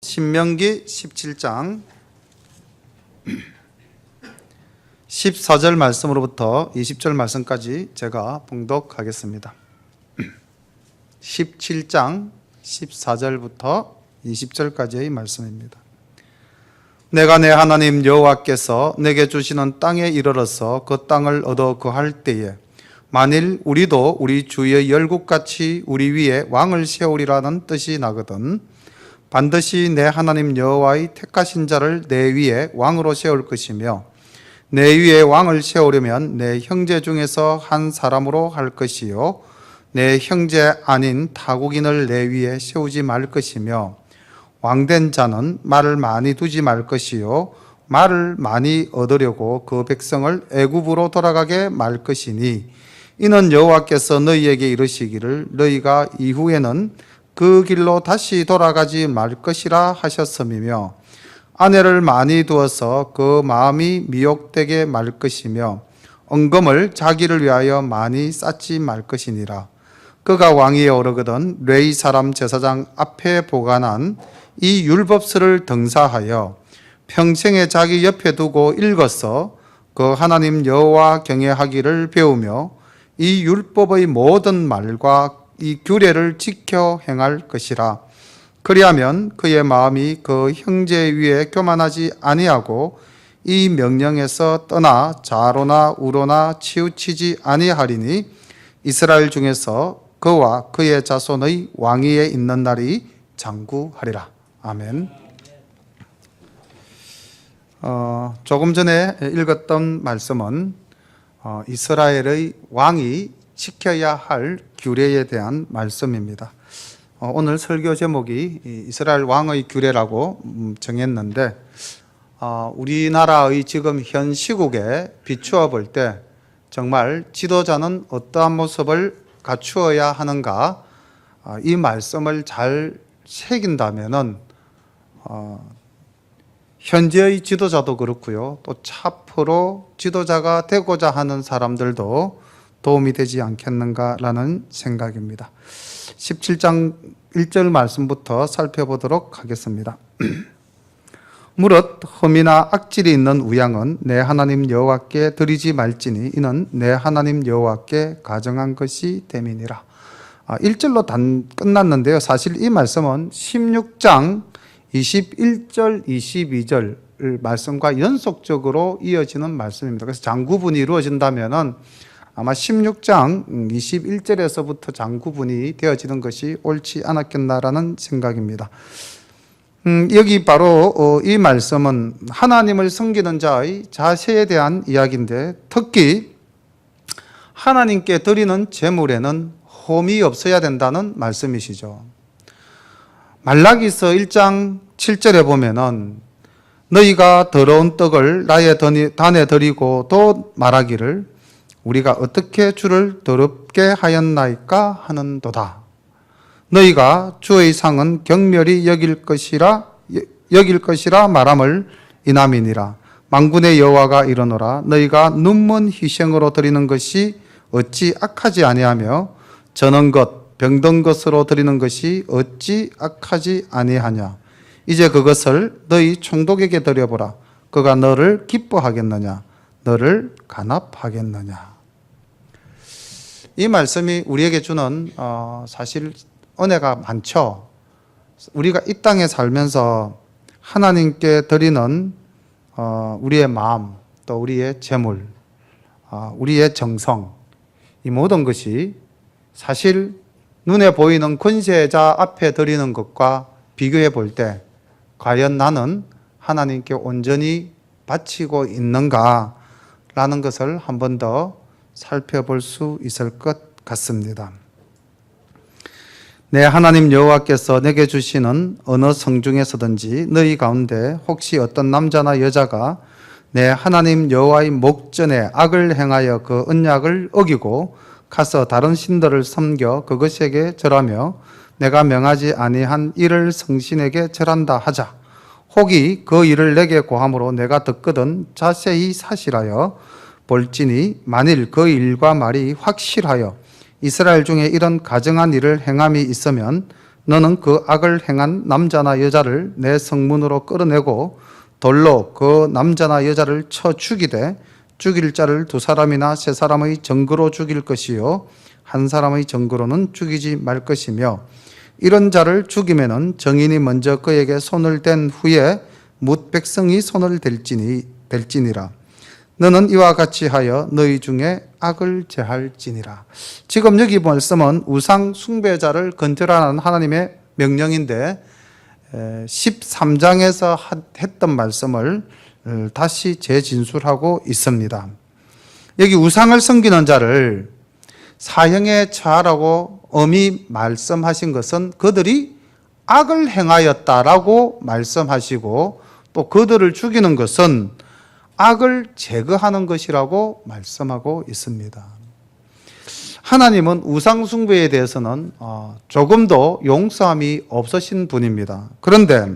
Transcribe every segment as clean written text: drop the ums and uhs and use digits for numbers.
신명기 17장 14절 말씀으로부터 20절 말씀까지 제가 봉독하겠습니다. 17장 14절부터 20절까지의 말씀입니다. 내가 내 하나님 여호와께서 내게 주시는 땅에 이르러서 그 땅을 얻어 거할 때에 만일 우리도 우리 주의 열국같이 우리 위에 왕을 세우리라는 뜻이 나거든 반드시 내 하나님 여호와의 택하신 자를 내 위에 왕으로 세울 것이며 내 위에 왕을 세우려면 내 형제 중에서 한 사람으로 할 것이요 내 형제 아닌 타국인을 내 위에 세우지 말 것이며 왕된 자는 말을 많이 두지 말 것이요 말을 많이 얻으려고 그 백성을 애굽으로 돌아가게 말 것이니 이는 여호와께서 너희에게 이르시기를 너희가 이후에는 그 길로 다시 돌아가지 말 것이라 하셨음이며 아내를 많이 두어서 그 마음이 미혹되게 말 것이며 은금을 자기를 위하여 많이 쌓지 말 것이니라. 그가 왕위에 오르거든 레위 사람 제사장 앞에 보관한 이 율법서를 등사하여 평생에 자기 옆에 두고 읽어서 그 하나님 여호와 경외하기를 배우며 이 율법의 모든 말과 이 규례를 지켜 행할 것이라. 그리하면 그의 마음이 그 형제 위에 교만하지 아니하고 이 명령에서 떠나 좌로나 우로나 치우치지 아니하리니 이스라엘 중에서 그와 그의 자손의 왕위에 있는 날이 장구하리라. 아멘. 조금 전에 읽었던 말씀은 이스라엘의 왕이 지켜야 할 규례에 대한 말씀입니다. 오늘 설교 제목이 이스라엘 왕의 규례라고 정했는데 우리나라의 지금 현 시국에 비추어 볼 때 정말 지도자는 어떠한 모습을 갖추어야 하는가 이 말씀을 잘 새긴다면은 현재의 지도자도 그렇고요 또 차프로 지도자가 되고자 하는 사람들도 도움이 되지 않겠는가라는 생각입니다. 17장 1절 말씀부터 살펴보도록 하겠습니다. 무릇 흠이나 악질이 있는 우양은 내 하나님 여호와께 드리지 말지니 이는 내 하나님 여호와께 가정한 것이 됨이니라. 1절로 끝났는데요. 사실 이 말씀은 16장 21절, 22절 말씀과 연속적으로 이어지는 말씀입니다. 그래서 장구분이 이루어진다면은 아마 16장 21절에서부터 장구분이 되어지는 것이 옳지 않았겠나라는 생각입니다. 여기 바로 이 말씀은 하나님을 섬기는 자의 자세에 대한 이야기인데 특히 하나님께 드리는 제물에는 홈이 없어야 된다는 말씀이시죠. 말라기서 1장 7절에 보면은 너희가 더러운 떡을 나의 단에 드리고 또 말하기를 우리가 어떻게 주를 더럽게 하였나이까 하는도다. 너희가 주의 상은 경멸히 여길 것이라 말함을 이남이니라. 만군의 여호와가 이르노라. 너희가 눈먼 희생으로 드리는 것이 어찌 악하지 아니하며 저는 것 병든 것으로 드리는 것이 어찌 악하지 아니하냐. 이제 그것을 너희 총독에게 드려보라. 그가 너를 기뻐하겠느냐 너를 간합하겠느냐. 이 말씀이 우리에게 주는 사실 은혜가 많죠. 우리가 이 땅에 살면서 하나님께 드리는 우리의 마음, 또 우리의 재물, 우리의 정성, 이 모든 것이 사실 눈에 보이는 권세자 앞에 드리는 것과 비교해 볼 때 과연 나는 하나님께 온전히 바치고 있는가라는 것을 한 번 더 살펴볼 수 있을 것 같습니다. 내 하나님 여호와께서 내게 주시는 어느 성중에서든지 너희 가운데 혹시 어떤 남자나 여자가 내 하나님 여호와의 목전에 악을 행하여 그 언약을 어기고 가서 다른 신들을 섬겨 그것에게 절하며 내가 명하지 아니한 일을 성신에게 절한다 하자. 혹이 그 일을 내게 고함으로 내가 듣거든 자세히 사실하여 볼지니 만일 그 일과 말이 확실하여 이스라엘 중에 이런 가증한 일을 행함이 있으면 너는 그 악을 행한 남자나 여자를 내 성문으로 끌어내고 돌로 그 남자나 여자를 쳐 죽이되 죽일 자를 두 사람이나 세 사람의 증거로 죽일 것이요 한 사람의 증거로는 죽이지 말 것이며 이런 자를 죽이면은 정인이 먼저 그에게 손을 댄 후에 뭇 백성이 손을 댈지니라. 너는 이와 같이 하여 너희 중에 악을 제할지니라. 지금 여기 말씀은 우상 숭배자를 건절하는 하나님의 명령인데 13장에서 했던 말씀을 다시 재진술하고 있습니다. 여기 우상을 섬기는 자를 사형에 처하라고 엄히 말씀하신 것은 그들이 악을 행하였다라고 말씀하시고 또 그들을 죽이는 것은 악을 제거하는 것이라고 말씀하고 있습니다. 하나님은 우상 숭배에 대해서는 조금도 용서함이 없으신 분입니다. 그런데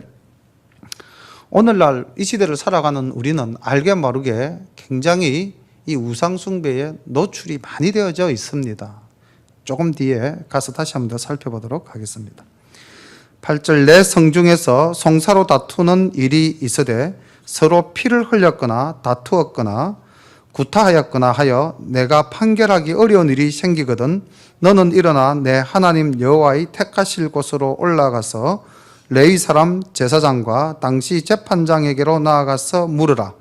오늘날 이 시대를 살아가는 우리는 알게 모르게 굉장히 이 우상 숭배에 노출이 많이 되어져 있습니다. 조금 뒤에 가서 다시 한번 더 살펴보도록 하겠습니다. 8절 내 성중에서 송사로 다투는 일이 있으되 서로 피를 흘렸거나 다투었거나 구타하였거나 하여 내가 판결하기 어려운 일이 생기거든 너는 일어나 내 하나님 여호와의 택하실 곳으로 올라가서 레위 사람 제사장과 당시 재판장에게로 나아가서 물으라.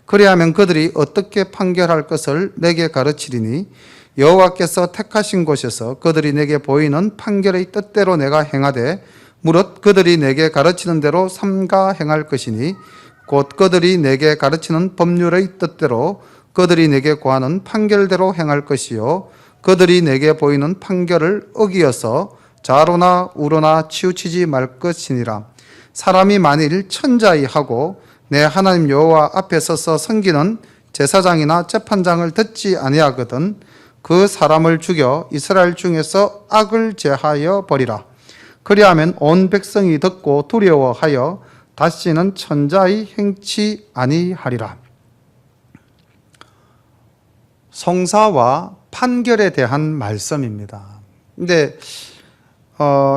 그리하면 그들이 어떻게 판결할 것을 내게 가르치리니 여호와께서 택하신 곳에서 그들이 내게 보이는 판결의 뜻대로 내가 행하되 무릇 그들이 내게 가르치는 대로 삼가 행할 것이니 곧 그들이 내게 가르치는 법률의 뜻대로 그들이 내게 고하는 판결대로 행할 것이요 그들이 내게 보이는 판결을 어기어서 좌로나 우로나 치우치지 말 것이니라. 사람이 만일 천자이하고 내 하나님 여호와 앞에 서서 섬기는 제사장이나 재판장을 듣지 아니하거든 그 사람을 죽여 이스라엘 중에서 악을 제하여 버리라. 그리하면 온 백성이 듣고 두려워하여 다시는 천자의 행치 아니하리라. 송사와 판결에 대한 말씀입니다. 근데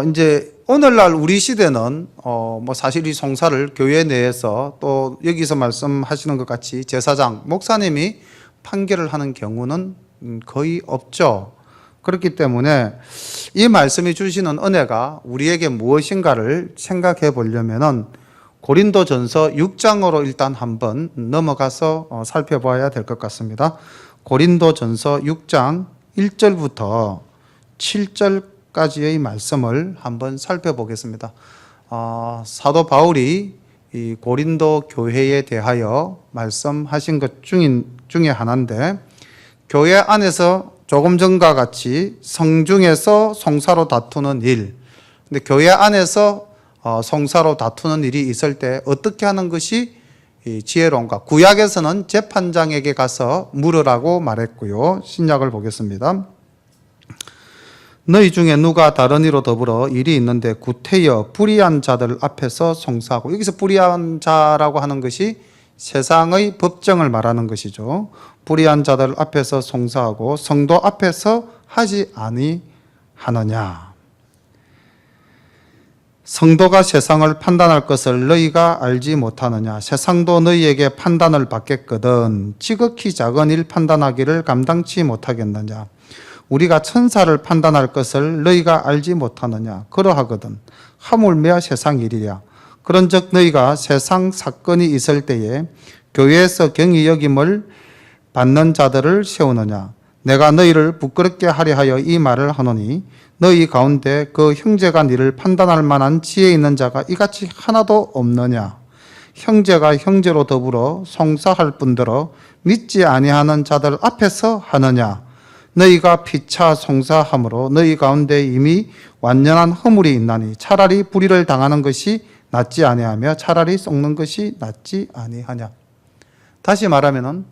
이제 오늘날 우리 시대는 뭐 사실 이 송사를 교회 내에서 또 여기서 말씀하시는 것 같이 제사장, 목사님이 판결을 하는 경우는 거의 없죠. 그렇기 때문에 이 말씀이 주시는 은혜가 우리에게 무엇인가를 생각해 보려면은 고린도전서 6장으로 일단 한번 넘어가서 살펴봐야 될 것 같습니다. 고린도전서 6장 1절부터 7절까지의 말씀을 한번 살펴보겠습니다. 사도 바울이 이 고린도 교회에 대하여 말씀하신 것 중에 하나인데 교회 안에서 조금 전과 같이 성중에서 송사로 다투는 일, 근데 교회 안에서 송사로 다투는 일이 있을 때 어떻게 하는 것이 지혜로운가? 구약에서는 재판장에게 가서 물으라고 말했고요. 신약을 보겠습니다. 너희 중에 누가 다른 이로 더불어 일이 있는데 구태여 불의한 자들 앞에서 송사하고, 여기서 불의한 자라고 하는 것이 세상의 법정을 말하는 것이죠. 불의한 자들 앞에서 송사하고 성도 앞에서 하지 아니하느냐. 성도가 세상을 판단할 것을 너희가 알지 못하느냐. 세상도 너희에게 판단을 받겠거든 지극히 작은 일 판단하기를 감당치 못하겠느냐. 우리가 천사를 판단할 것을 너희가 알지 못하느냐. 그러하거든 하물며 세상 일이랴. 그런즉 너희가 세상 사건이 있을 때에 교회에서 경히 여김을 받는 자들을 세우느냐. 내가 너희를 부끄럽게 하려 하여 이 말을 하노니 너희 가운데 그 형제가 너를 판단할 만한 지혜 있는 자가 이같이 하나도 없느냐. 형제가 형제로 더불어 송사할 뿐더러 믿지 아니하는 자들 앞에서 하느냐. 너희가 피차 송사함으로 너희 가운데 이미 완전한 허물이 있나니 차라리 불의를 당하는 것이 낫지 아니하며 차라리 썩는 것이 낫지 아니하냐. 다시 말하면은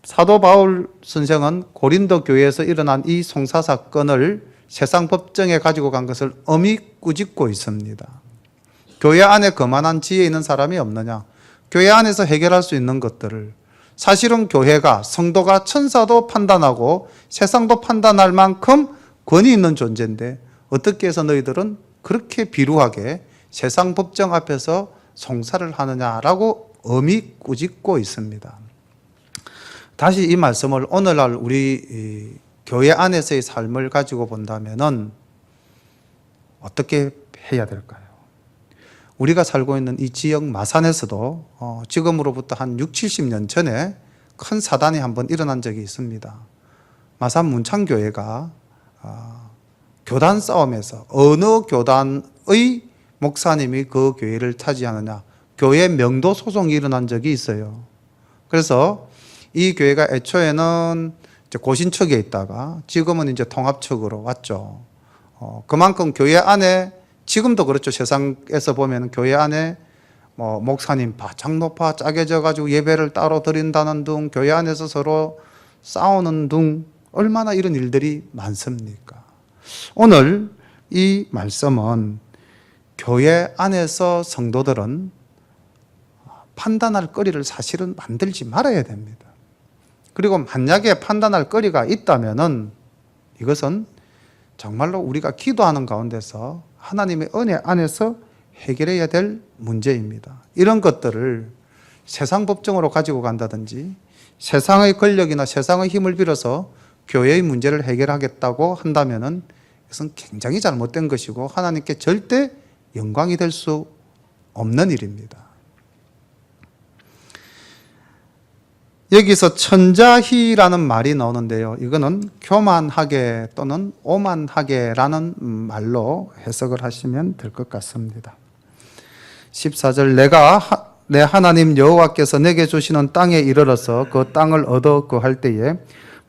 사도 바울 선생은 고린도 교회에서 일어난 이 송사 사건을 세상 법정에 가지고 간 것을 엄히 꾸짖고 있습니다. 교회 안에 그만한 지혜 있는 사람이 없느냐. 교회 안에서 해결할 수 있는 것들을, 사실은 교회가, 성도가 천사도 판단하고 세상도 판단할 만큼 권위 있는 존재인데 어떻게 해서 너희들은 그렇게 비루하게 세상 법정 앞에서 송사를 하느냐라고 엄히 꾸짖고 있습니다. 다시 이 말씀을 오늘날 우리 교회 안에서의 삶을 가지고 본다면은 어떻게 해야 될까요? 우리가 살고 있는 이 지역 마산에서도 지금으로부터 한 6, 70년 전에 큰 사단이 한번 일어난 적이 있습니다. 마산 문창교회가 교단 싸움에서 어느 교단의 목사님이 그 교회를 차지하느냐, 교회 명도 소송이 일어난 적이 있어요. 그래서 이 교회가 애초에는 고신척에 있다가 지금은 이제 통합척으로 왔죠. 그만큼 교회 안에 지금도 그렇죠. 세상에서 보면 교회 안에 목사님 바짝 높아 짜게져 가지고 예배를 따로 드린다는 등 교회 안에서 서로 싸우는 등 얼마나 이런 일들이 많습니까? 오늘 이 말씀은 교회 안에서 성도들은 판단할 거리를 사실은 만들지 말아야 됩니다. 그리고 만약에 판단할 거리가 있다면은 이것은 정말로 우리가 기도하는 가운데서 하나님의 은혜 안에서 해결해야 될 문제입니다. 이런 것들을 세상 법정으로 가지고 간다든지 세상의 권력이나 세상의 힘을 빌어서 교회의 문제를 해결하겠다고 한다면은 이것은 굉장히 잘못된 것이고 하나님께 절대 영광이 될 수 없는 일입니다. 여기서 천자희라는 말이 나오는데요. 이거는 교만하게 또는 오만하게라는 말로 해석을 하시면 될 것 같습니다. 14절 내 하나님 여호와께서 내게 주시는 땅에 이르러서 그 땅을 얻어 거할 때에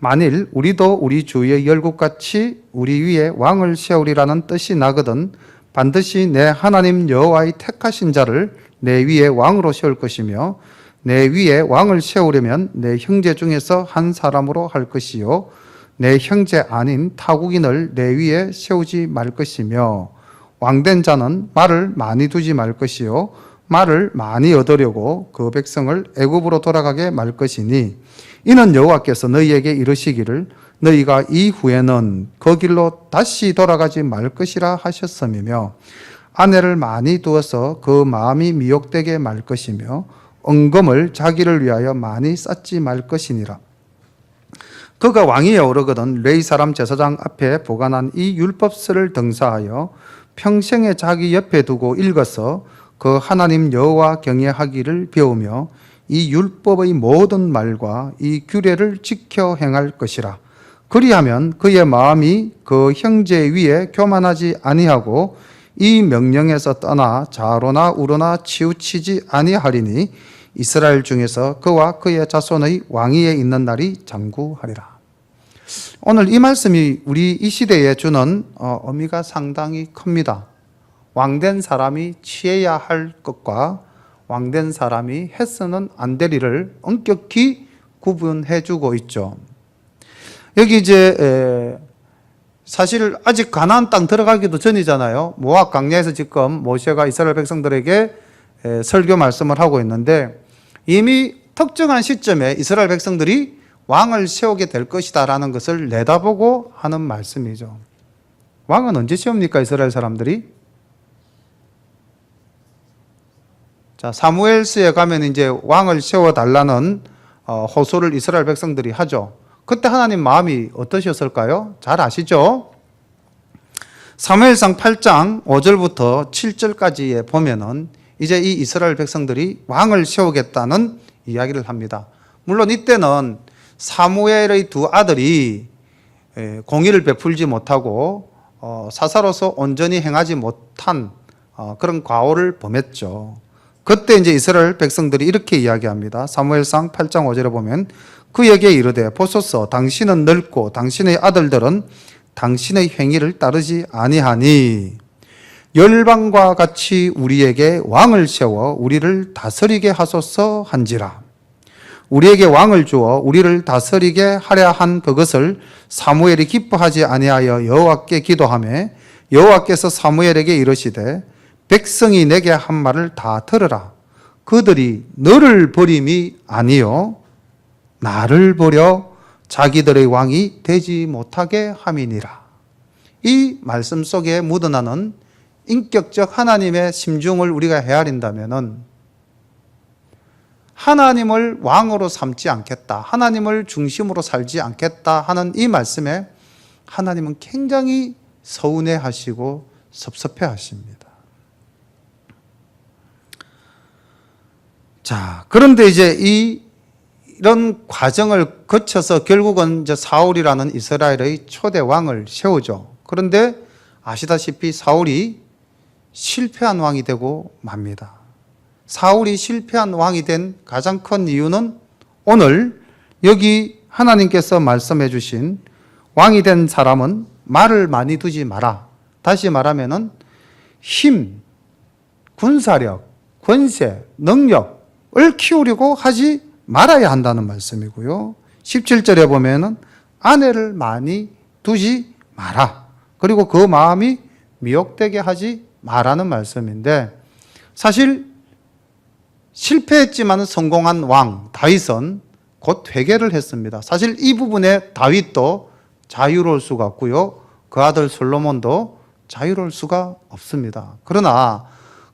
만일 우리도 우리 주의 열국같이 우리 위에 왕을 세우리라는 뜻이 나거든 반드시 내 하나님 여호와의 택하신 자를 내 위에 왕으로 세울 것이며 내 위에 왕을 세우려면 내 형제 중에서 한 사람으로 할 것이요 내 형제 아닌 타국인을 내 위에 세우지 말 것이며 왕된 자는 말을 많이 두지 말 것이요 말을 많이 얻으려고 그 백성을 애굽으로 돌아가게 말 것이니 이는 여호와께서 너희에게 이르시기를 너희가 이후에는 그 길로 다시 돌아가지 말 것이라 하셨음이며 아내를 많이 두어서 그 마음이 미혹되게 말 것이며 은금을 자기를 위하여 많이 쌓지 말 것이니라. 그가 왕위에 오르거든 레위 사람 제사장 앞에 보관한 이 율법서를 등사하여 평생에 자기 옆에 두고 읽어서 그 하나님 여호와 경외하기를 배우며 이 율법의 모든 말과 이 규례를 지켜 행할 것이라. 그리하면 그의 마음이 그 형제 위에 교만하지 아니하고 이 명령에서 떠나 좌로나 우로나 치우치지 아니하리니 이스라엘 중에서 그와 그의 자손의 왕위에 있는 날이 장구하리라. 오늘 이 말씀이 우리 이 시대에 주는 의미가 상당히 큽니다. 왕된 사람이 취해야 할 것과 왕된 사람이 해서는 안 될 일을 엄격히 구분해 주고 있죠. 여기 이제 사실 아직 가나안 땅 들어가기도 전이잖아요. 모압 광야에서 지금 모세가 이스라엘 백성들에게 설교 말씀을 하고 있는데 이미 특정한 시점에 이스라엘 백성들이 왕을 세우게 될 것이다라는 것을 내다보고 하는 말씀이죠. 왕은 언제 세웁니까? 이스라엘 사람들이? 자, 사무엘서에 가면 이제 왕을 세워달라는 호소를 이스라엘 백성들이 하죠. 그때 하나님 마음이 어떠셨을까요? 잘 아시죠? 사무엘상 8장 5절부터 7절까지에 보면은 이제 이 이스라엘 백성들이 왕을 세우겠다는 이야기를 합니다. 물론 이때는 사무엘의 두 아들이 공의를 베풀지 못하고 사사로서 온전히 행하지 못한 그런 과오를 범했죠. 그때 이제 이스라엘 백성들이 이렇게 이야기합니다. 사무엘상 8장 5절에 보면 그에게 이르되 보소서 당신은 늙고 당신의 아들들은 당신의 행위를 따르지 아니하니 열방과 같이 우리에게 왕을 세워 우리를 다스리게 하소서 한지라. 우리에게 왕을 주어 우리를 다스리게 하려 한 그것을 사무엘이 기뻐하지 아니하여 여호와께 기도하며 여호와께서 사무엘에게 이르시되 백성이 내게 한 말을 다 들으라. 그들이 너를 버림이 아니요 나를 버려 자기들의 왕이 되지 못하게 함이니라. 이 말씀 속에 묻어나는 인격적 하나님의 심중을 우리가 헤아린다면은 하나님을 왕으로 삼지 않겠다, 하나님을 중심으로 살지 않겠다 하는 이 말씀에 하나님은 굉장히 서운해 하시고 섭섭해 하십니다. 자, 그런데 이제 이런 과정을 거쳐서 결국은 이제 사울이라는 이스라엘의 초대 왕을 세우죠. 그런데 아시다시피 사울이 실패한 왕이 되고 맙니다. 사울이 실패한 왕이 된 가장 큰 이유는 오늘 여기 하나님께서 말씀해 주신 왕이 된 사람은 말을 많이 두지 마라. 다시 말하면은 힘, 군사력, 권세, 능력을 키우려고 하지 말아야 한다는 말씀이고요. 17절에 보면은 아내를 많이 두지 마라. 그리고 그 마음이 미혹되게 하지 마라는 말씀인데, 사실 실패했지만 성공한 왕 다윗은 곧 회개를 했습니다. 사실 이 부분에 다윗도 자유로울 수가 없고요, 그 아들 솔로몬도 자유로울 수가 없습니다. 그러나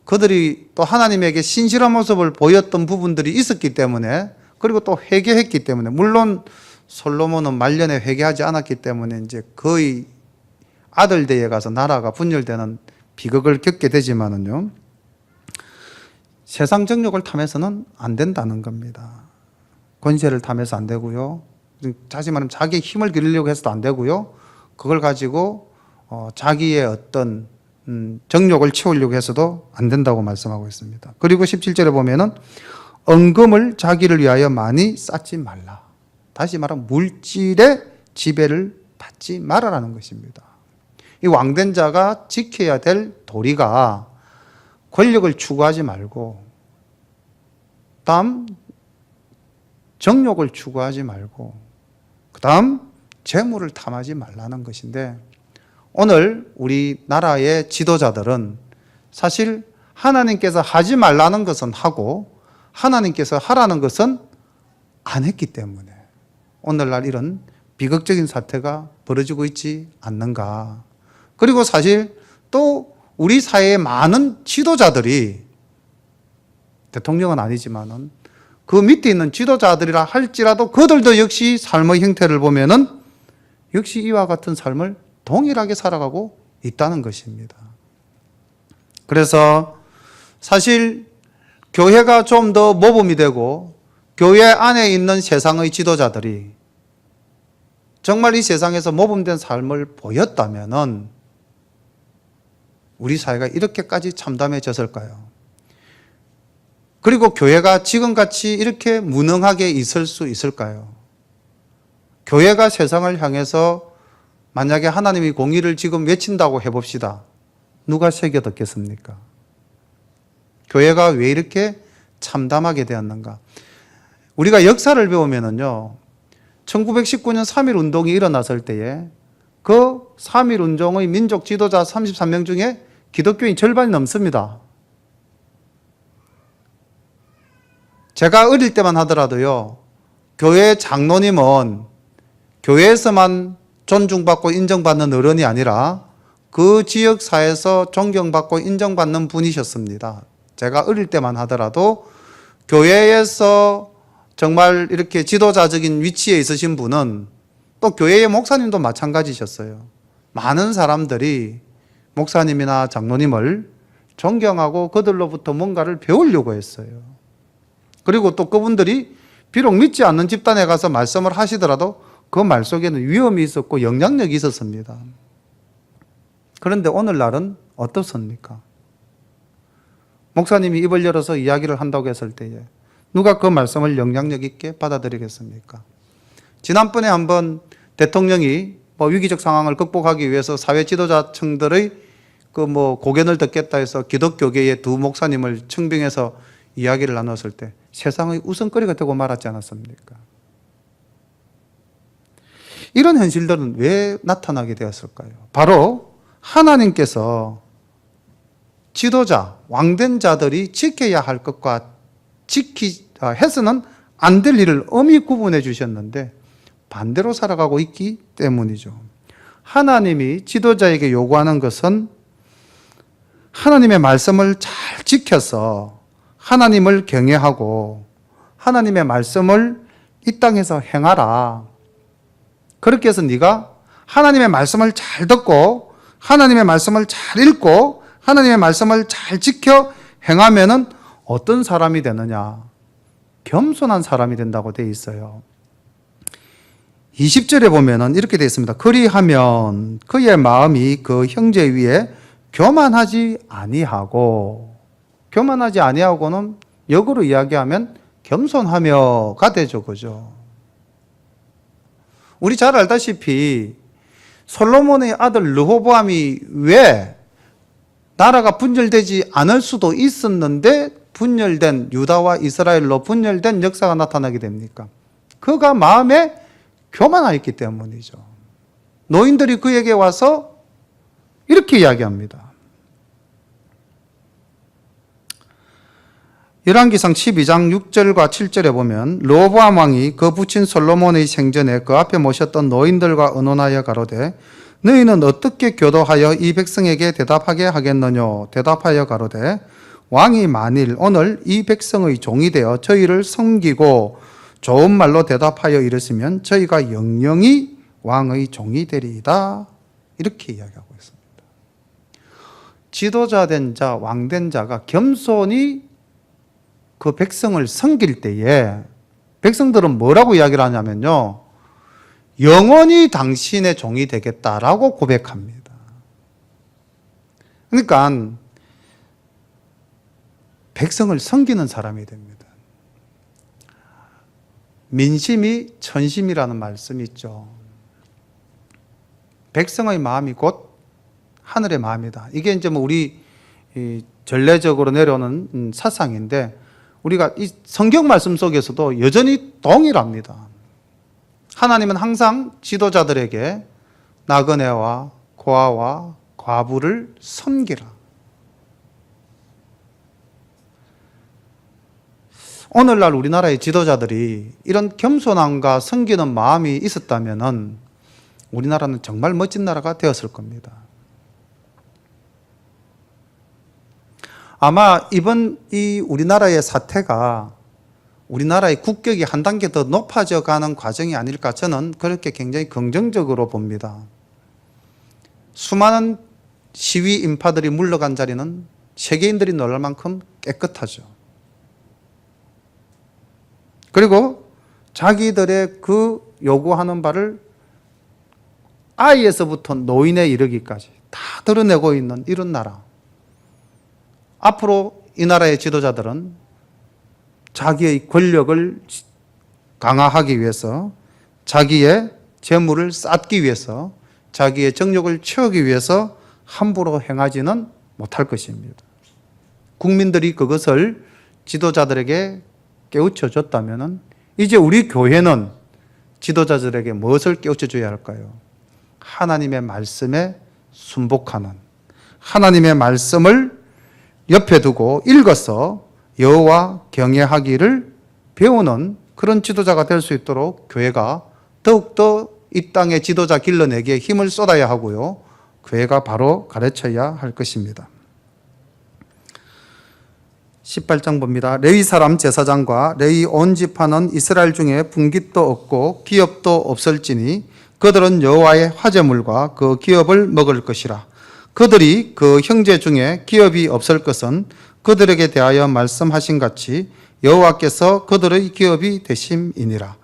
그들이 또 하나님에게 신실한 모습을 보였던 부분들이 있었기 때문에, 그리고 또 회개했기 때문에, 물론 솔로몬은 말년에 회개하지 않았기 때문에 이제 거의 아들대에 가서 나라가 분열되는 비극을 겪게 되지만은요, 세상 정욕을 탐해서는 안 된다는 겁니다. 권세를 탐해서 안 되고요, 다시 말하면 자기의 힘을 기르려고 해서도 안 되고요, 그걸 가지고 자기의 어떤 정욕을 채우려고 해서도 안 된다고 말씀하고 있습니다. 그리고 17절에 보면은 은금을 자기를 위하여 많이 쌓지 말라. 다시 말하면 물질의 지배를 받지 말아라는 것입니다. 이 왕된 자가 지켜야 될 도리가 권력을 추구하지 말고, 다음 정욕을 추구하지 말고, 그 다음 재물을 탐하지 말라는 것인데, 오늘 우리나라의 지도자들은 사실 하나님께서 하지 말라는 것은 하고 하나님께서 하라는 것은 안 했기 때문에 오늘날 이런 비극적인 사태가 벌어지고 있지 않는가. 그리고 사실 또 우리 사회의 많은 지도자들이, 대통령은 아니지만은 그 밑에 있는 지도자들이라 할지라도 그들도 역시 삶의 형태를 보면은 역시 이와 같은 삶을 동일하게 살아가고 있다는 것입니다. 그래서 사실 교회가 좀 더 모범이 되고 교회 안에 있는 세상의 지도자들이 정말 이 세상에서 모범된 삶을 보였다면은 우리 사회가 이렇게까지 참담해졌을까요? 그리고 교회가 지금같이 이렇게 무능하게 있을 수 있을까요? 교회가 세상을 향해서 만약에 하나님이 공의를 지금 외친다고 해봅시다. 누가 새겨 듣겠습니까? 교회가 왜 이렇게 참담하게 되었는가? 우리가 역사를 배우면은요, 1919년 3.1 운동이 일어났을 때에 그 3.1 운동의 민족 지도자 33명 중에 기독교인 절반이 넘습니다. 제가 어릴 때만 하더라도요, 교회 장로님은 교회에서만 존중받고 인정받는 어른이 아니라 그 지역사회에서 존경받고 인정받는 분이셨습니다. 제가 어릴 때만 하더라도 교회에서 정말 이렇게 지도자적인 위치에 있으신 분은 또 교회의 목사님도 마찬가지셨어요. 많은 사람들이 목사님이나 장로님을 존경하고 그들로부터 뭔가를 배우려고 했어요. 그리고 또 그분들이 비록 믿지 않는 집단에 가서 말씀을 하시더라도 그 말 속에는 위험이 있었고 영향력이 있었습니다. 그런데 오늘날은 어떻습니까? 목사님이 입을 열어서 이야기를 한다고 했을 때에 누가 그 말씀을 영향력 있게 받아들이겠습니까? 지난번에 한번 대통령이 위기적 상황을 극복하기 위해서 사회 지도자층들의 고견을 듣겠다 해서 기독교계의 두 목사님을 청빙해서 이야기를 나눴을 때 세상의 웃음거리가 되고 말았지 않았습니까? 이런 현실들은 왜 나타나게 되었을까요? 바로 하나님께서 지도자, 왕된 자들이 지켜야 할 것과 해서는 안 될 일을 엄히 구분해 주셨는데 반대로 살아가고 있기 때문이죠. 하나님이 지도자에게 요구하는 것은 하나님의 말씀을 잘 지켜서 하나님을 경외하고 하나님의 말씀을 이 땅에서 행하라. 그렇게 해서 네가 하나님의 말씀을 잘 듣고 하나님의 말씀을 잘 읽고 하나님의 말씀을 잘 지켜 행하면은 어떤 사람이 되느냐? 겸손한 사람이 된다고 되어 있어요. 20절에 보면은 이렇게 되어 있습니다. 그리하면 그의 마음이 그 형제 위에 교만하지 아니하고, 교만하지 아니하고는 역으로 이야기하면 겸손하며가 되죠. 그죠? 우리 잘 알다시피 솔로몬의 아들 르호보암이 왜 나라가 분열되지 않을 수도 있었는데 분열된, 유다와 이스라엘로 분열된 역사가 나타나게 됩니까? 그가 마음에 교만하였기 때문이죠. 노인들이 그에게 와서 이렇게 이야기합니다. 열왕기상 12장 6절과 7절에 보면 르호보암 왕이 그 부친 솔로몬의 생전에 그 앞에 모셨던 노인들과 의논하여 가로되 너희는 어떻게 교도하여 이 백성에게 대답하게 하겠느냐? 대답하여 가로되 왕이 만일 오늘 이 백성의 종이 되어 저희를 섬기고 좋은 말로 대답하여 이르시면 저희가 영영이 왕의 종이 되리이다. 이렇게 이야기하고 있습니다. 지도자 된 자, 왕 된 자가 겸손히 그 백성을 섬길 때에 백성들은 뭐라고 이야기를 하냐면요, 영원히 당신의 종이 되겠다라고 고백합니다. 그러니까 백성을 섬기는 사람이 됩니다. 민심이 천심이라는 말씀이 있죠. 백성의 마음이 곧 하늘의 마음이다. 이게 이제 뭐 우리 전례적으로 내려오는 사상인데, 우리가 이 성경 말씀 속에서도 여전히 동일합니다. 하나님은 항상 지도자들에게 나그네와 고아와 과부를 섬기라. 오늘날 우리나라의 지도자들이 이런 겸손함과 섬기는 마음이 있었다면 우리나라는 정말 멋진 나라가 되었을 겁니다. 아마 이번 이 우리나라의 사태가 우리나라의 국격이 한 단계 더 높아져 가는 과정이 아닐까, 저는 그렇게 굉장히 긍정적으로 봅니다. 수많은 시위 인파들이 물러간 자리는 세계인들이 놀랄 만큼 깨끗하죠. 그리고 자기들의 그 요구하는 바를 아이에서부터 노인에 이르기까지 다 드러내고 있는 이런 나라. 앞으로 이 나라의 지도자들은 자기의 권력을 강화하기 위해서, 자기의 재물을 쌓기 위해서, 자기의 정욕을 채우기 위해서 함부로 행하지는 못할 것입니다. 국민들이 그것을 지도자들에게 깨우쳐 줬다면 이제 우리 교회는 지도자들에게 무엇을 깨우쳐 줘야 할까요? 하나님의 말씀에 순복하는, 하나님의 말씀을 옆에 두고 읽어서 여호와 경외하기를 배우는 그런 지도자가 될 수 있도록 교회가 더욱더 이 땅의 지도자 길러내기에 힘을 쏟아야 하고요, 교회가 바로 가르쳐야 할 것입니다. 18장 봅니다. 레위 사람 제사장과 레위 온 지파는 이스라엘 중에 분깃도 없고 기업도 없을지니 그들은 여호와의 화제물과 그 기업을 먹을 것이라. 그들이 그 형제 중에 기업이 없을 것은 그들에게 대하여 말씀하신 같이 여호와께서 그들의 기업이 되심이니라.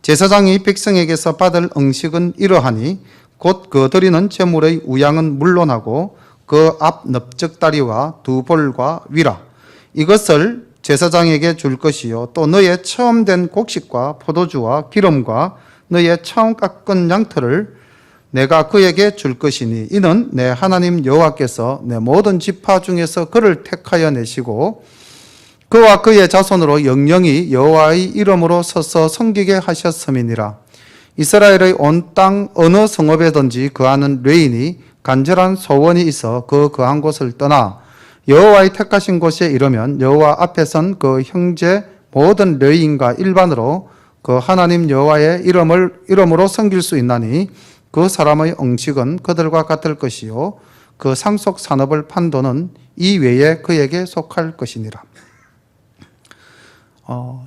제사장이 백성에게서 받을 응식은 이러하니 곧 그 드리는 제물의 우양은 물론하고 그 앞 넓적다리와 두 볼과 위라. 이것을 제사장에게 줄 것이요 또 너의 처음 된 곡식과 포도주와 기름과 너의 처음 깎은 양털을 내가 그에게 줄 것이니 이는 내 하나님 여호와께서 내 모든 지파 중에서 그를 택하여 내시고 그와 그의 자손으로 영영이 여호와의 이름으로 서서 섬기게 하셨음이니라. 이스라엘의 온 땅 어느 성읍에든지 거하는 레인이 간절한 소원이 있어 그 거한 곳을 떠나 여호와의 택하신 곳에 이르면 여호와 앞에 선 그 형제 모든 레인과 일반으로 그 하나님 여호와의 이름으로 섬길 수 있나니 그 사람의 응식은 그들과 같을 것이요 그 상속 산업을 판도는 이외에 그에게 속할 것이니라.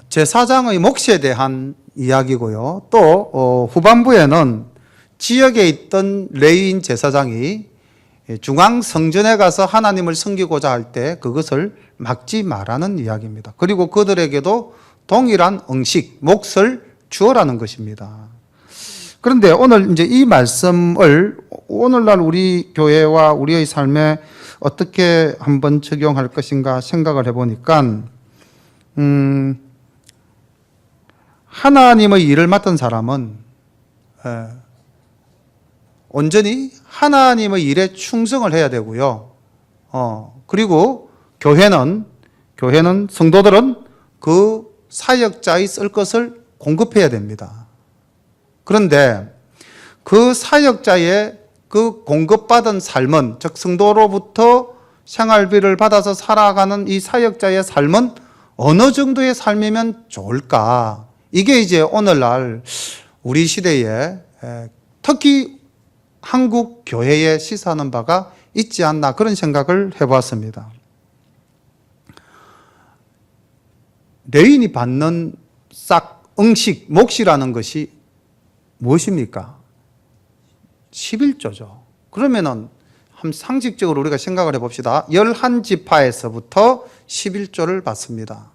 제사장의 몫에 대한 이야기고요. 또 후반부에는 지역에 있던 레위인 제사장이 중앙 성전에 가서 하나님을 섬기고자 할 때 그것을 막지 말라는 이야기입니다. 그리고 그들에게도 동일한 응식, 몫을 주어라는 것입니다. 그런데 오늘 이제 이 말씀을 오늘날 우리 교회와 우리의 삶에 어떻게 한번 적용할 것인가 생각을 해보니까, 하나님의 일을 맡은 사람은 온전히 하나님의 일에 충성을 해야 되고요. 그리고 교회는 성도들은 그 사역자의 쓸 것을 공급해야 됩니다. 그런데 그 사역자의 그 공급받은 삶은, 즉 성도로부터 생활비를 받아서 살아가는 이 사역자의 삶은 어느 정도의 삶이면 좋을까? 이게 이제 오늘날 우리 시대에 특히 한국 교회에 시사하는 바가 있지 않나, 그런 생각을 해보았습니다. 레위인이 받는 응식, 몫이라는 것이 무엇입니까? 11조죠. 그러면은 상식적으로 우리가 생각을 해봅시다. 11지파에서부터 11조를 받습니다.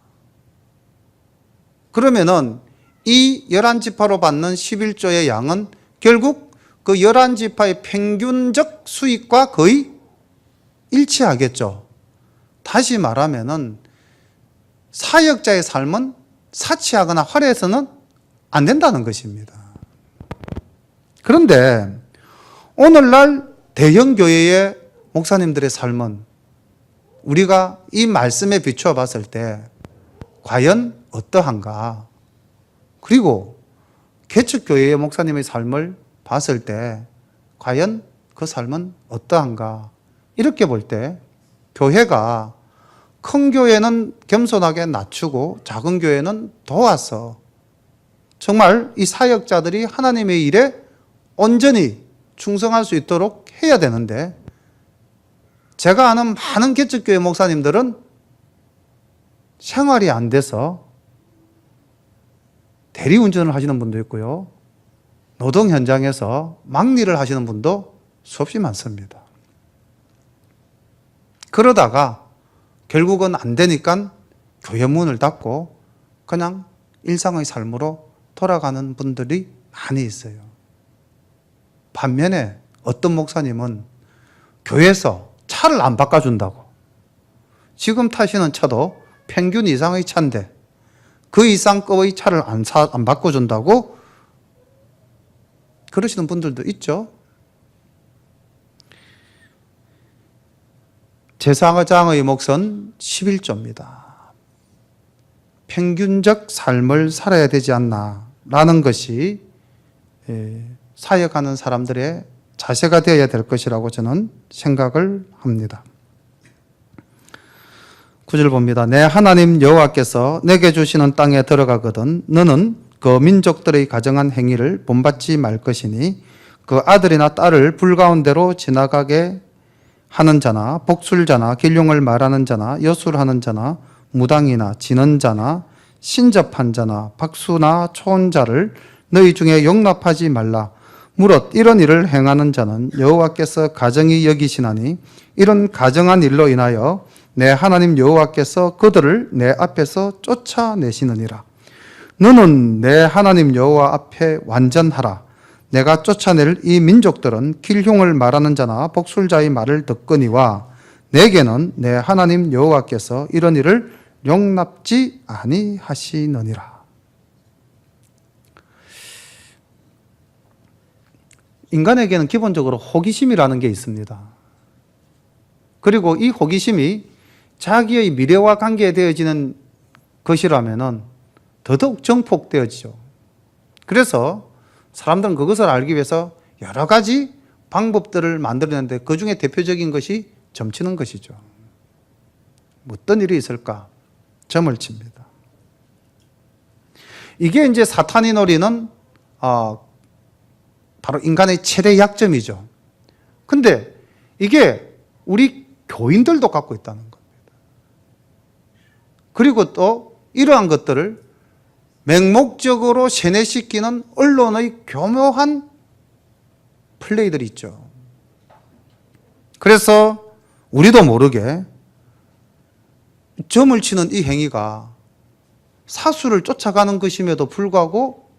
그러면은 이 11지파로 받는 11조의 양은 결국 그 11지파의 평균적 수익과 거의 일치하겠죠. 다시 말하면은 사역자의 삶은 사치하거나 화려해서는 안 된다는 것입니다. 그런데 오늘날 대형 교회의 목사님들의 삶은 우리가 이 말씀에 비추어 봤을 때 과연 어떠한가? 그리고 개척교회의 목사님의 삶을 봤을 때 과연 그 삶은 어떠한가? 이렇게 볼 때 교회가 큰 교회는 겸손하게 낮추고 작은 교회는 도와서 정말 이 사역자들이 하나님의 일에 온전히 충성할 수 있도록 해야 되는데, 제가 아는 많은 개척교회 목사님들은 생활이 안 돼서 대리운전을 하시는 분도 있고요, 노동 현장에서 막일을 하시는 분도 수없이 많습니다. 그러다가 결국은 안 되니까 교회 문을 닫고 그냥 일상의 삶으로 돌아가는 분들이 많이 있어요. 반면에 어떤 목사님은 교회에서 차를 안 바꿔준다고, 지금 타시는 차도 평균 이상의 차인데 그 이상급의 차를 안 바꿔준다고 그러시는 분들도 있죠. 제사장의 몫은 11조입니다. 평균적 삶을 살아야 되지 않나라는 것이 사역하는 사람들의 자세가 되어야 될 것이라고 저는 생각을 합니다. 9절 봅니다. 내 하나님 여호와께서 내게 주시는 땅에 들어가거든 너는 그 민족들의 가정한 행위를 본받지 말 것이니 그 아들이나 딸을 불가운데로 지나가게 하는 자나 복술자나 길흉을 말하는 자나 여술하는 자나 무당이나 지는 자나 신접한 자나 박수나 초혼자를 너희 중에 용납하지 말라. 무릇 이런 일을 행하는 자는 여호와께서 가정이 여기시나니 이런 가정한 일로 인하여 내 하나님 여호와께서 그들을 내 앞에서 쫓아내시느니라. 너는 내 하나님 여호와 앞에 완전하라. 내가 쫓아낼 이 민족들은 길흉을 말하는 자나 복술자의 말을 듣거니와 내게는 내 하나님 여호와께서 이런 일을 용납지 아니하시느니라. 인간에게는 기본적으로 호기심이라는 게 있습니다. 그리고 이 호기심이 자기의 미래와 관계되어지는 것이라면 더더욱 정폭되어지죠. 그래서 사람들은 그것을 알기 위해서 여러 가지 방법들을 만들었는데 그 중에 대표적인 것이 점치는 것이죠. 어떤 일이 있을까? 점을 칩니다. 이게 이제 사탄이 노리는 바로 인간의 최대 약점이죠. 근데 이게 우리 교인들도 갖고 있다는 겁니다. 그리고 또 이러한 것들을 맹목적으로 세뇌시키는 언론의 교묘한 플레이들이 있죠. 그래서 우리도 모르게 점을 치는 이 행위가 사수를 쫓아가는 것임에도 불구하고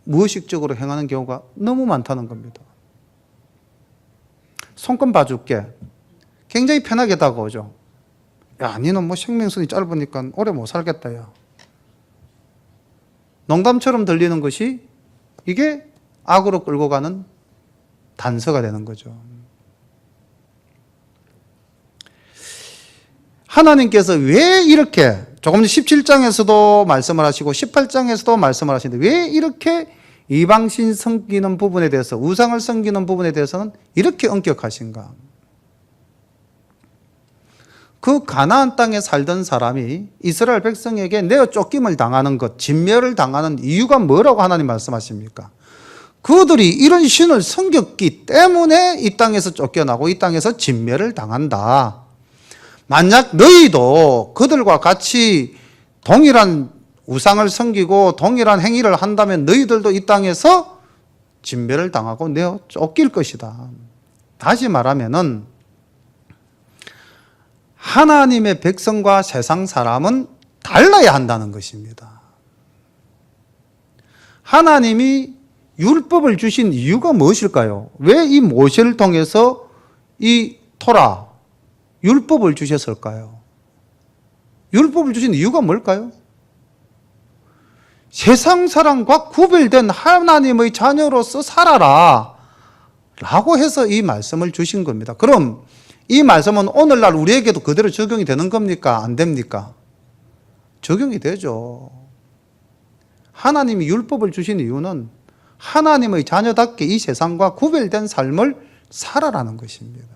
무의식적으로 행하는 경우가 너무 많다는 겁니다. 손금 봐줄게. 굉장히 편하게 다가오죠. 야, 니는 뭐 생명선이 짧으니까 오래 못 살겠다, 야. 농담처럼 들리는 것이 이게 악으로 끌고 가는 단서가 되는 거죠. 하나님께서 왜 이렇게 조금 전 17장에서도 말씀을 하시고 18장에서도 말씀을 하시는데 왜 이렇게 이방신 섬기는 부분에 대해서, 우상을 섬기는 부분에 대해서는 이렇게 엄격하신가? 그 가나안 땅에 살던 사람이 이스라엘 백성에게 내어 쫓김을 당하는 것, 진멸을 당하는 이유가 뭐라고 하나님 말씀하십니까? 그들이 이런 신을 섬겼기 때문에 이 땅에서 쫓겨나고 이 땅에서 진멸을 당한다. 만약 너희도 그들과 같이 동일한 우상을 섬기고 동일한 행위를 한다면 너희들도 이 땅에서 진멸을 당하고 내어 쫓길 것이다. 다시 말하면은 하나님의 백성과 세상 사람은 달라야 한다는 것입니다. 하나님이 율법을 주신 이유가 무엇일까요? 왜 이 모세를 통해서 이 토라, 율법을 주셨을까요? 율법을 주신 이유가 뭘까요? 세상 사람과 구별된 하나님의 자녀로서 살아라 라고 해서 이 말씀을 주신 겁니다. 그럼 이 말씀은 오늘날 우리에게도 그대로 적용이 되는 겁니까? 안 됩니까? 적용이 되죠. 하나님이 율법을 주신 이유는 하나님의 자녀답게 이 세상과 구별된 삶을 살아라는 것입니다.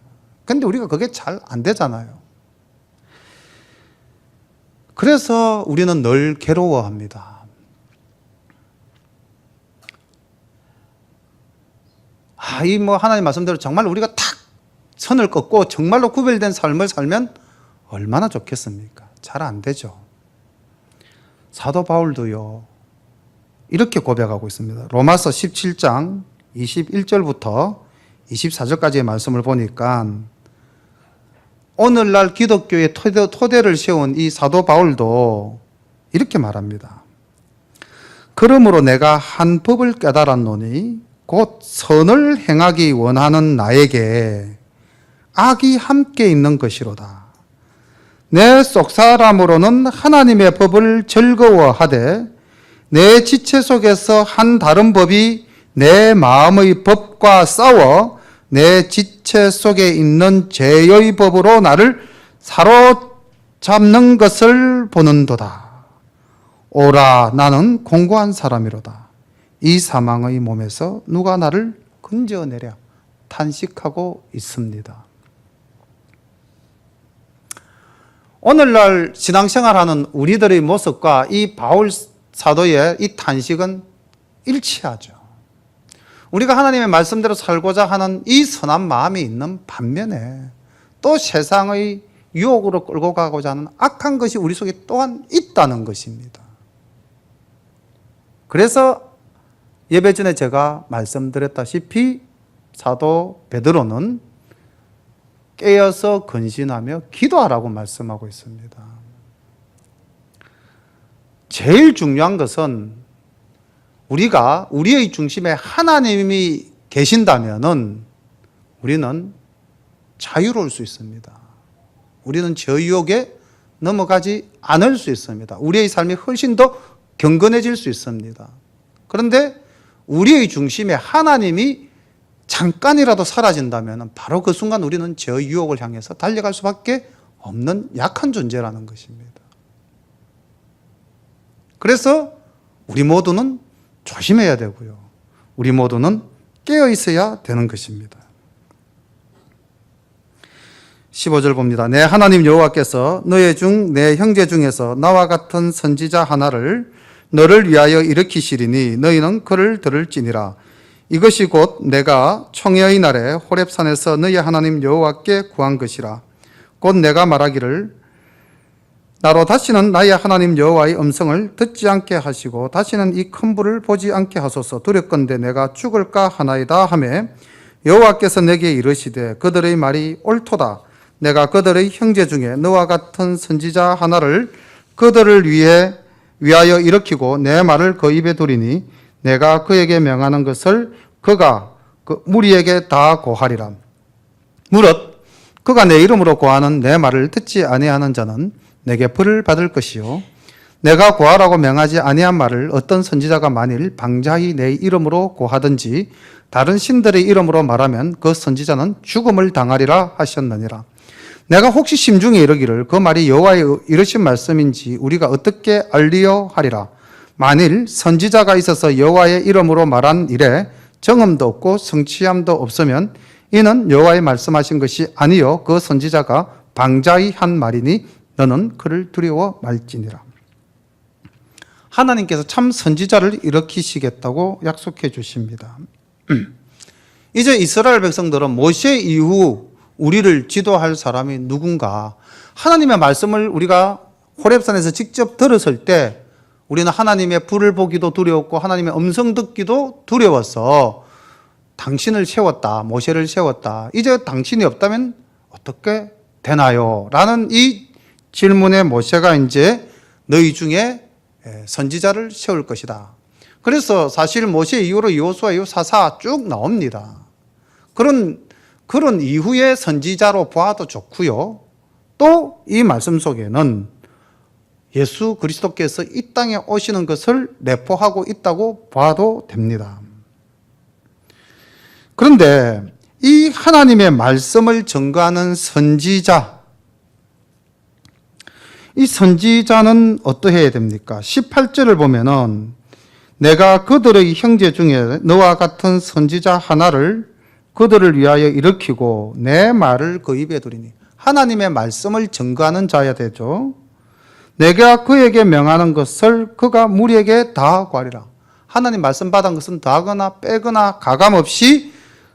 근데 우리가 그게 잘 안 되잖아요. 그래서 우리는 늘 괴로워합니다. 이 하나님 말씀대로 정말 우리가 탁 선을 긋고 정말로 구별된 삶을 살면 얼마나 좋겠습니까? 잘 안 되죠. 사도 바울도요, 이렇게 고백하고 있습니다. 로마서 17장 21절부터 24절까지의 말씀을 보니까 오늘날 기독교의 토대를 세운 이 사도 바울도 이렇게 말합니다. 그러므로 내가 한 법을 깨달았노니 곧 선을 행하기 원하는 나에게 악이 함께 있는 것이로다. 내 속사람으로는 하나님의 법을 즐거워하되 내 지체 속에서 한 다른 법이 내 마음의 법과 싸워 내 지체 속에 있는 죄의 법으로 나를 사로잡는 것을 보는도다. 오라, 나는 공고한 사람이로다. 이 사망의 몸에서 누가 나를 건져내랴 탄식하고 있습니다. 오늘날 신앙생활하는 우리들의 모습과 이 바울 사도의 이 탄식은 일치하죠. 우리가 하나님의 말씀대로 살고자 하는 이 선한 마음이 있는 반면에 또 세상의 유혹으로 끌고 가고자 하는 악한 것이 우리 속에 또한 있다는 것입니다. 그래서 예배 전에 제가 말씀드렸다시피 사도 베드로는 깨어서 근신하며 기도하라고 말씀하고 있습니다. 제일 중요한 것은 우리가 우리의 중심에 하나님이 계신다면은 우리는 자유로울 수 있습니다. 우리는 저 유혹에 넘어가지 않을 수 있습니다. 우리의 삶이 훨씬 더 경건해질 수 있습니다. 그런데 우리의 중심에 하나님이 잠깐이라도 사라진다면 바로 그 순간 우리는 저 유혹을 향해서 달려갈 수밖에 없는 약한 존재라는 것입니다. 그래서 우리 모두는 조심해야 되고요. 우리 모두는 깨어 있어야 되는 것입니다. 15절 봅니다. 내 하나님 여호와께서 너의 중 내 형제 중에서 나와 같은 선지자 하나를 너를 위하여 일으키시리니 너희는 그를 들을지니라. 이것이 곧 내가 청야의 날에 호렙산에서 너희 하나님 여호와께 구한 것이라. 곧 내가 말하기를 나로 다시는 나의 하나님 여호와의 음성을 듣지 않게 하시고 다시는 이 큰 불을 보지 않게 하소서. 두렵건대 내가 죽을까 하나이다 하매 여호와께서 내게 이르시되 그들의 말이 옳도다. 내가 그들의 형제 중에 너와 같은 선지자 하나를 그들을 위하여 일으키고 내 말을 그 입에 두리니 내가 그에게 명하는 것을 그가 그 무리에게 다 고하리라. 무릇 그가 내 이름으로 고하는 내 말을 듣지 아니하는 자는 내게 벌을 받을 것이요 내가 고하라고 명하지 아니한 말을 어떤 선지자가 만일 방자히 내 이름으로 고하든지 다른 신들의 이름으로 말하면 그 선지자는 죽음을 당하리라 하셨느니라. 내가 혹시 심중에 이르기를 그 말이 여호와의 이르신 말씀인지 우리가 어떻게 알리요 하리라. 만일 선지자가 있어서 여호와의 이름으로 말한 일에 정음도 없고 성취함도 없으면 이는 여호와의 말씀하신 것이 아니요 그 선지자가 방자히 한 말이니 너는 그를 두려워 말지니라. 하나님께서 참 선지자를 일으키시겠다고 약속해 주십니다. 이제 이스라엘 백성들은 모세 이후 우리를 지도할 사람이 누군가, 하나님의 말씀을 우리가 호렙산에서 직접 들었을 때 우리는 하나님의 불을 보기도 두려웠고 하나님의 음성 듣기도 두려워서 당신을 세웠다, 모세를 세웠다. 이제 당신이 없다면 어떻게 되나요? 라는 이 질문에 모세가 이제 너희 중에 선지자를 세울 것이다. 그래서 사실 모세 이후로 여호수아 이후 사사 쭉 나옵니다. 그런 이후의 선지자로 보아도 좋고요. 또 이 말씀 속에는 예수 그리스도께서 이 땅에 오시는 것을 내포하고 있다고 봐도 됩니다. 그런데 이 하나님의 말씀을 증거하는 선지자, 이 선지자는 어떠해야 됩니까? 18절을 보면은 내가 그들의 형제 중에 너와 같은 선지자 하나를 그들을 위하여 일으키고 내 말을 그 입에 두리니, 하나님의 말씀을 증거하는 자야 되죠. 내가 그에게 명하는 것을 그가 무리에게 다 구하리라. 하나님 말씀 받은 것은 더하거나 빼거나 가감없이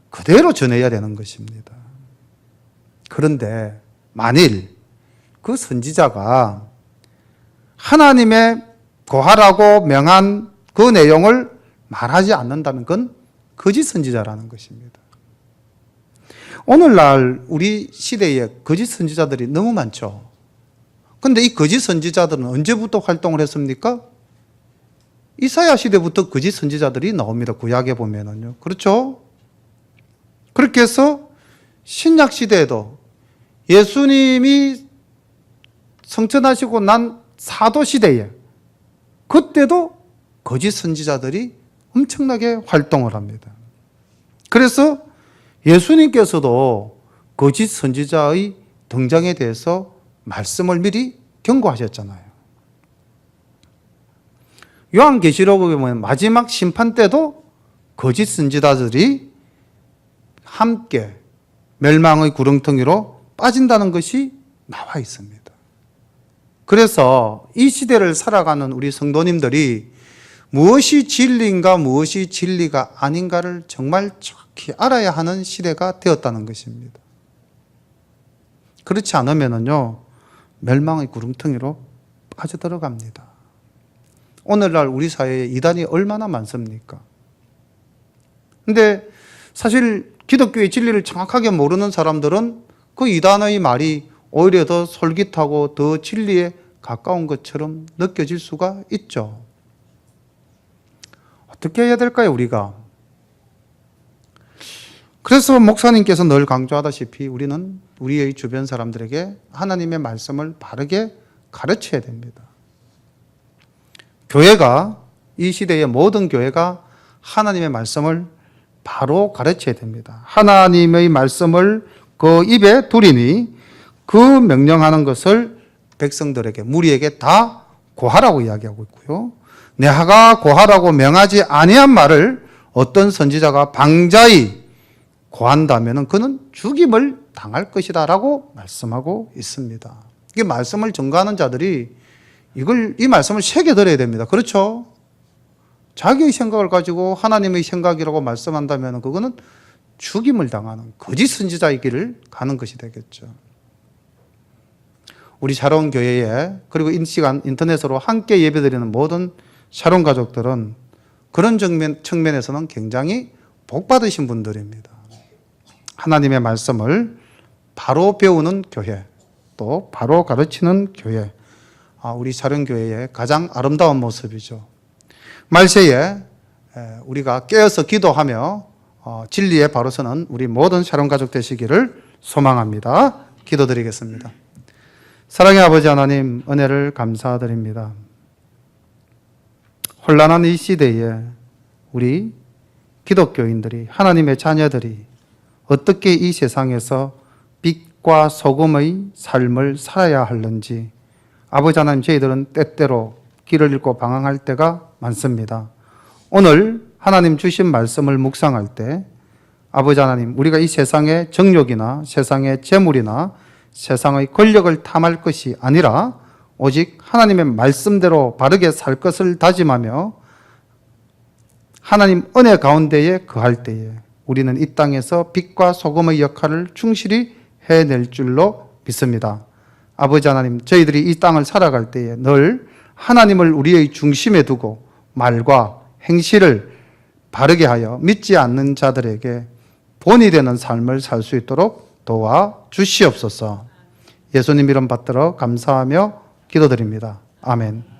그대로 전해야 되는 것입니다. 그런데 만일 그 선지자가 하나님의 고하라고 명한 그 내용을 말하지 않는다면 그건 거짓 선지자라는 것입니다. 오늘날 우리 시대에 거짓 선지자들이 너무 많죠. 그런데 이 거짓 선지자들은 언제부터 활동을 했습니까? 이사야 시대부터 거짓 선지자들이 나옵니다. 구약에 보면은요. 그렇죠? 그렇게 해서 신약 시대에도 예수님이 성천하시고 난 사도 시대에 그때도 거짓 선지자들이 엄청나게 활동을 합니다. 그래서 예수님께서도 거짓 선지자의 등장에 대해서 말씀을 미리 경고하셨잖아요. 요한계시록에 보면 마지막 심판 때도 거짓 선지자들이 함께 멸망의 구렁텅이로 빠진다는 것이 나와 있습니다. 그래서 이 시대를 살아가는 우리 성도님들이 무엇이 진리인가 무엇이 진리가 아닌가를 정말 정확히 알아야 하는 시대가 되었다는 것입니다. 그렇지 않으면요 멸망의 구렁텅이로 빠져들어갑니다. 오늘날 우리 사회에 이단이 얼마나 많습니까? 근데 사실 기독교의 진리를 정확하게 모르는 사람들은 그 이단의 말이 오히려 더 솔깃하고 더 진리에 가까운 것처럼 느껴질 수가 있죠. 어떻게 해야 될까요, 우리가? 그래서 목사님께서 늘 강조하다시피 우리는 우리의 주변 사람들에게 하나님의 말씀을 바르게 가르쳐야 됩니다. 교회가, 이 시대의 모든 교회가 하나님의 말씀을 바로 가르쳐야 됩니다. 하나님의 말씀을 그 입에 두리니 그 명령하는 것을 백성들에게, 무리에게 다 고하라고 이야기하고 있고요. 내가 고하라고 명하지 아니한 말을 어떤 선지자가 방자히 고한다면 그는 죽임을 당할 것이다 라고 말씀하고 있습니다. 이 말씀을 증거하는 자들이 이 말씀을 새겨 들어야 됩니다. 그렇죠? 자기의 생각을 가지고 하나님의 생각이라고 말씀한다면 그거는 죽임을 당하는 거짓 선지자의 길을 가는 것이 되겠죠. 우리 샤론 교회에 그리고 이 시간 인터넷으로 함께 예배드리는 모든 샤론 가족들은 그런 측면에서는 굉장히 복 받으신 분들입니다. 하나님의 말씀을 바로 배우는 교회, 또 바로 가르치는 교회, 우리 샤론 교회의 가장 아름다운 모습이죠. 말세에 우리가 깨어서 기도하며 진리에 바로 서는 우리 모든 샤론 가족 되시기를 소망합니다. 기도드리겠습니다. 사랑의 아버지 하나님, 은혜를 감사드립니다. 혼란한 이 시대에 우리 기독교인들이, 하나님의 자녀들이 어떻게 이 세상에서 빛과 소금의 삶을 살아야 하는지, 아버지 하나님, 저희들은 때때로 길을 잃고 방황할 때가 많습니다. 오늘 하나님 주신 말씀을 묵상할 때 아버지 하나님, 우리가 이 세상의 정욕이나 세상의 재물이나 세상의 권력을 탐할 것이 아니라 오직 하나님의 말씀대로 바르게 살 것을 다짐하며 하나님 은혜 가운데에 거할 때에 우리는 이 땅에서 빛과 소금의 역할을 충실히 해낼 줄로 믿습니다. 아버지 하나님, 저희들이 이 땅을 살아갈 때에 늘 하나님을 우리의 중심에 두고 말과 행실을 바르게 하여 믿지 않는 자들에게 본이 되는 삶을 살 수 있도록 도와 주시옵소서. 예수님 이름 받들어 감사하며 기도드립니다. 아멘.